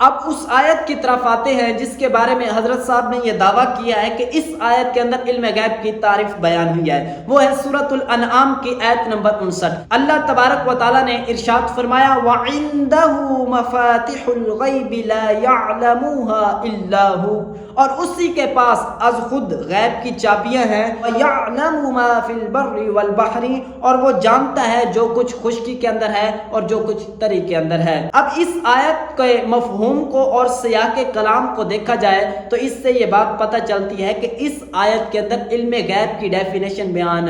اب اس آیت کی طرف آتے ہیں جس کے بارے میں حضرت صاحب نے یہ دعویٰ کیا ہے کہ اس آیت کے اندر علم غیب کی تعریف بیان ہوئی ہے، وہ ہے سورۃ الانعام کی آیت نمبر 59۔ اللہ تبارک و تعالیٰ نے ارشاد فرمایا وَعِندَهُ مَفَاتِحُ الْغَيْبِ لَا يَعْلَمُوهَا إِلَّا هُوَ، اور اسی کے پاس از خود غیب کی چابیاں ہیں، وَيَعْلَمُ مَا فِي الْبَرِّ وَالْبَحْرِ، اور وہ جانتا ہے جو کچھ خشکی کے اندر ہے اور جو کچھ تری کے اندر ہے۔ اب اس آیت کے مفہوم کو اور سیاق کلام کو دیکھا جائے تو اس سے یہ بات پتہ چلتی ہے کہ اس آیت کے اندر علم غیب کی ڈیفینیشن بیان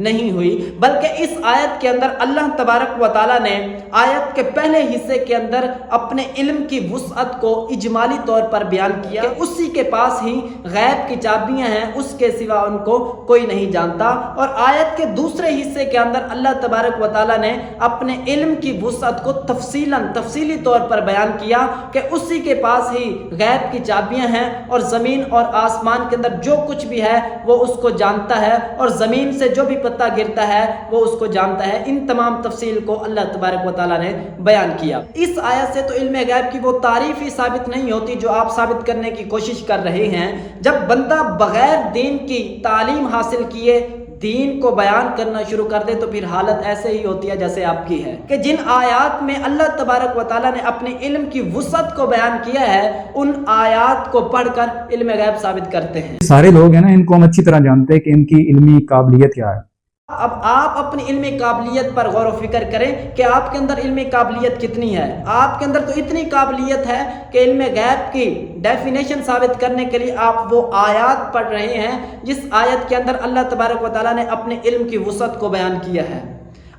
نہیں ہوئی، بلکہ اس آیت کے اندر اللہ تبارک و تعالیٰ نے آیت کے پہلے حصے کے اندر اپنے علم کی وسعت کو اجمالی طور پر بیان کیا کہ اسی کے پاس ہی غیب کی چابیاں ہیں، اس کے سوا ان کو کوئی نہیں جانتا، اور آیت کے دوسرے حصے کے اندر اللہ تبارک و تعالیٰ نے اپنے علم کی وسعت کو تفصیلی طور پر بیان کیا کہ اسی کے پاس ہی غیب کی چابیاں ہیں، اور زمین اور آسمان کے اندر جو کچھ بھی ہے وہ اس کو جانتا ہے، اور زمین سے جو بھی پتہ گرتا ہے وہ اس کو جانتا ہے۔ ان تمام تفصیل کو اللہ تبارک و تعالیٰ نے بیان کیا۔ اس آیت سے تو علم غیب کی وہ تعریف ہی ثابت نہیں ہوتی جو آپ ثابت کرنے کی کوشش کر رہے ہیں۔ جب بندہ بغیر دین کی تعلیم حاصل کیے دین کو بیان کرنا شروع کر دے تو پھر حالت ایسے ہی ہوتی ہے جیسے آپ کی ہے کہ جن آیات میں اللہ تبارک و تعالیٰ نے اپنے علم کی وسعت کو بیان کیا ہے ان آیات کو پڑھ کر علم غیب ثابت کرتے ہیں۔ سارے لوگ ہیں نا، ان کو ہم اچھی طرح جانتے ہیں کہ ان کی علمی قابلیت کیا ہے۔ اب آپ اپنی علمی قابلیت پر غور و فکر کریں کہ آپ کے اندر علمی قابلیت کتنی ہے۔ آپ کے اندر تو اتنی قابلیت ہے کہ علم غیب کی ڈیفینیشن ثابت کرنے کے لیے آپ وہ آیات پڑھ رہے ہیں جس آیت کے اندر اللہ تبارک و تعالیٰ نے اپنے علم کی وسعت کو بیان کیا ہے۔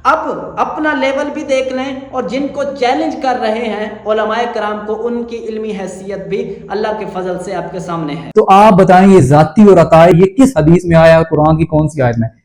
اب اپنا لیول بھی دیکھ لیں، اور جن کو چیلنج کر رہے ہیں علماء کرام کو، ان کی علمی حیثیت بھی اللہ کے فضل سے آپ کے سامنے ہے۔ تو آپ بتائیں یہ ذاتی اور عطائی یہ کس حدیث میں آیا، قرآن کی کون سی آیت میں؟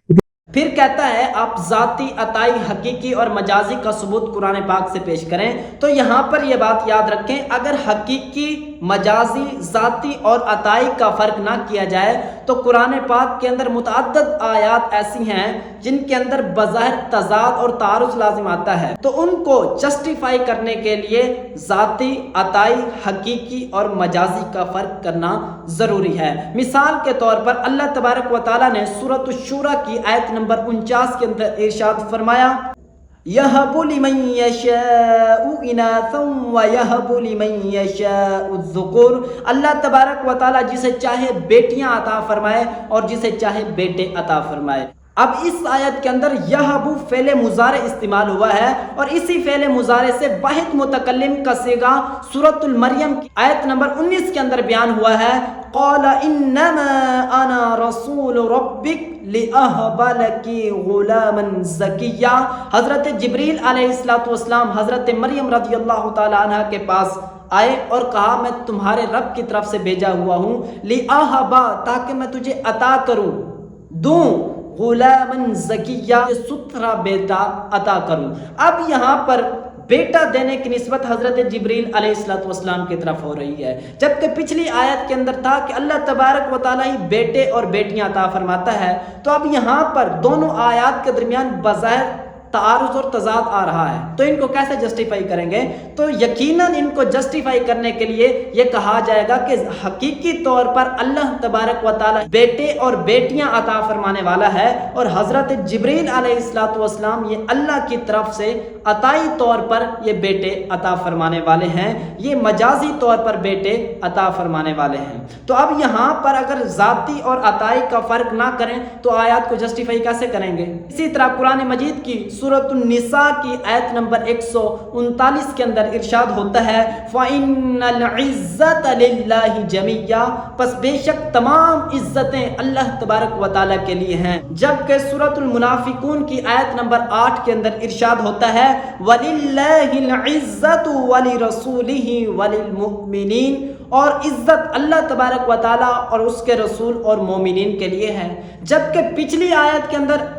پھر کہتا ہے آپ ذاتی، عطائی، حقیقی اور مجازی کا ثبوت قرآن پاک سے پیش کریں۔ تو یہاں پر یہ بات یاد رکھیں، اگر حقیقی، مجازی، ذاتی اور عطائی کا فرق نہ کیا جائے تو قرآن پاک کے اندر متعدد آیات ایسی ہیں جن کے اندر بظاہر تضاد اور تعارض لازم آتا ہے، تو ان کو جسٹیفائی کرنے کے لیے ذاتی، عطائی، حقیقی اور مجازی کا فرق کرنا ضروری ہے۔ مثال کے طور پر اللہ تبارک و تعالیٰ نے سورۃ الشورى کی آیت نمبر 49 کے اندر ارشاد فرمایا یَهَبُ لِمَن یَشَاءُ إِنَاثًا وَیَهَبُ لِمَن یَشَاءُ الذُّکُورَ، اللہ تبارک و تعالیٰ جسے چاہے بیٹیاں عطا فرمائے اور جسے چاہے بیٹے عطا فرمائے۔ اب اس آیت کے اندر یہبو فعل مضارع استعمال ہوا ہے، اور اسی فعل مضارع سے واحد متکلم کا صیغہ سورۃ المریم کی آیت نمبر 19 کے اندر بیان ہوا ہے قال انما انا رسول ربک لأہب لکی غلاما زکیا۔ حضرت جبریل علیہ السلام حضرت مریم رضی اللہ تعالی عنہ کے پاس آئے اور کہا میں تمہارے رب کی طرف سے بھیجا ہوا ہوں، لأہب تاکہ میں تجھے عطا کروں، دوں، غلاما زکیہ ستھرا بیٹا عطا کروں۔ اب یہاں پر بیٹا دینے کی نسبت حضرت جبریل علیہ السلام کی طرف ہو رہی ہے، جبکہ پچھلی آیت کے اندر تھا کہ اللہ تبارک و تعالیٰ ہی بیٹے اور بیٹیاں عطا فرماتا ہے۔ تو اب یہاں پر دونوں آیات کے درمیان بظاہر تعارض اور تضاد آ رہا ہے، تو ان کو کیسے جسٹیفائی کریں گے؟ تو یقیناً ان کو جسٹیفائی کرنے کے لیے یہ کہا جائے گا کہ حقیقی طور پر اللہ تبارک و تعالیٰ بیٹے اور بیٹیاں عطا فرمانے والا ہے، اور حضرت جبریل علیہ السلام یہ اللہ کی طرف سے عطائی طور پر یہ بیٹے عطا فرمانے والے ہیں، یہ مجازی طور پر بیٹے عطا فرمانے والے ہیں۔ تو اب یہاں پر اگر ذاتی اور عطائی کا فرق نہ کریں تو آیات کو جسٹیفائی کیسے کریں گے؟ اسی طرح قرآن مجید کی سورۃ النساء کی آیت نمبر 139 کے اندر ارشاد ہوتا ہے فَإِنَّ الْعِزَّةَ لِلَّهِ جَمِيعًا، پس بے شک تمام عزتیں اللہ تبارک و تعالیٰ کے لیے ہیں۔ جبکہ سورۃ المنافقون کی آیت نمبر 8 کے اندر ارشاد ہوتا ہے وَلِلَّهِ الْعِزَّةُ وَلِرَسُولِهِ وَلِلْمُؤْمِنِينَ، اور عزت اللہ تبارک و تعالیٰ اور اس کے رسول اور مومنین کے لیے ہے۔ جبکہ پچھلی آیت کے اندر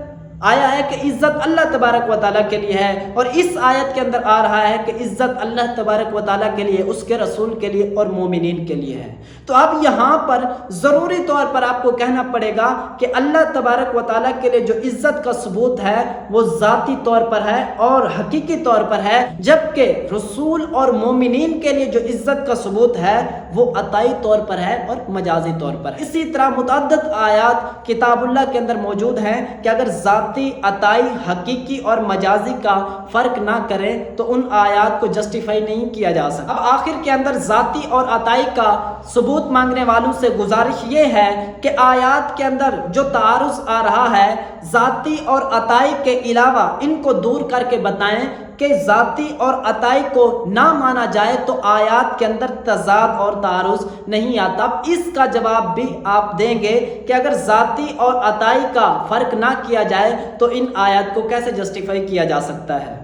آیا ہے کہ عزت اللہ تبارک و تعالیٰ کے لیے ہے، اور اس آیت کے اندر آ رہا ہے کہ عزت اللہ تبارک و تعالیٰ کے لیے، اس کے رسول کے لیے اور مومنین کے لیے ہے۔ تو اب یہاں پر ضروری طور پر آپ کو کہنا پڑے گا کہ اللہ تبارک و تعالیٰ کے لیے جو عزت کا ثبوت ہے وہ ذاتی طور پر ہے اور حقیقی طور پر ہے، جبکہ رسول اور مومنین کے لیے جو عزت کا ثبوت ہے وہ عطائی طور پر ہے اور مجازی طور پر ہے۔ اسی طرح متعدد آیات کتاب اللہ کے اندر موجود ہیں کہ اگر ذاتی، عطائی، حقیقی اور مجازی کا فرق نہ کریں تو ان آیات کو جسٹیفائی نہیں کیا جا سکتا۔ اب آخر کے اندر ذاتی اور عطائی کا ثبوت مانگنے والوں سے گزارش یہ ہے کہ آیات کے اندر جو تعارض آ رہا ہے ذاتی اور عطائی کے علاوہ ان کو دور کر کے بتائیں کہ ذاتی اور عطائی کو نہ مانا جائے تو آیات کے اندر تضاد اور تعارض نہیں آتا۔ اب اس کا جواب بھی آپ دیں گے کہ اگر ذاتی اور عطائی کا فرق نہ کیا جائے تو ان آیات کو کیسے جسٹیفائی کیا جا سکتا ہے۔